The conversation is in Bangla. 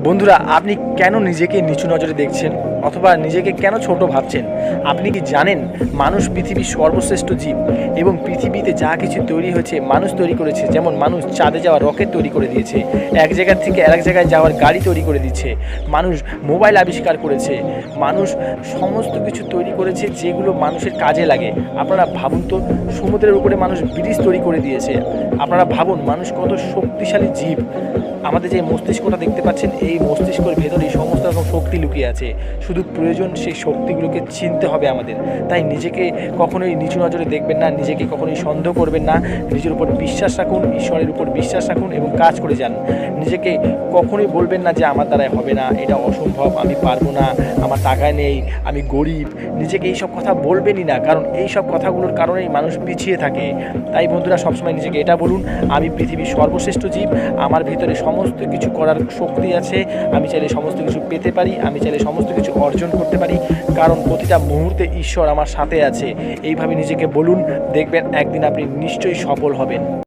বন্ধুরা, আপনি কেন নিজেকে নিচু নজরে দেখছেন অথবা নিজেকে কেন ছোট ভাবছেন? আপনি কি জানেন মানুষ পৃথিবীর সর্বশ্রেষ্ঠ জীব এবং পৃথিবীতে যা কিছু তৈরি হয়েছে মানুষ তৈরি করেছে। যেমন মানুষ চাঁদে যাওয়ার রকেট তৈরি করে দিয়েছে, এক জায়গা থেকে আরেক জায়গায় যাওয়ার গাড়ি তৈরি করে দিচ্ছে, মানুষ মোবাইল আবিষ্কার করেছে, মানুষ সমস্ত কিছু তৈরি করেছে যেগুলো মানুষের কাজে লাগে। আপনারা ভাবুন তো, সমুদ্রের উপরে মানুষ ব্রিজ তৈরি করে দিয়েছে। আপনারা ভাবুন মানুষ কত শক্তিশালী জীব। আমাদের যে মস্তিষ্কটা দেখতে পাচ্ছেন, এই মস্তিষ্কের ভেতরে সমস্ত রকম শক্তি লুকিয়ে আছে। শুধু প্রয়োজন সেই শক্তিগুলোকে চিনতে হবে আমাদের। তাই নিজেকে কখনোই নিচু নজরে দেখবেন না, নিজেকে কখনোই সন্দেহ করবেন না। নিজের উপর বিশ্বাস রাখুন, ঈশ্বরের উপর বিশ্বাস রাখুন এবং কাজ করে যান। নিজেকে কখনোই বলবেন না যে আমার দ্বারাই হবে না, এটা অসম্ভব, আমি পারবো না, আমার টাকা নেই, আমি গরিব। নিজেকে এইসব কথা বলবেনই না, কারণ এই সব কথাগুলোর কারণেই মানুষ পিছিয়ে থাকে। তাই বন্ধুরা, সবসময় নিজেকে এটা বলুন, আমি পৃথিবীর সর্বশ্রেষ্ঠ জীব, আমার ভিতরে সমস্ত কিছু করার শক্তি আছে, আমি চাইলে সমস্ত কিছু পেতে পারি, আমি চাইলে সমস্ত কিছু অর্জন করতে পারি, কারণ প্রতিটা মুহূর্তে ঈশ্বর আমার সাথে আছে। এইভাবে নিজেকে বলুন, দেখবেন একদিন আপনি নিশ্চয়ই সফল হবেন।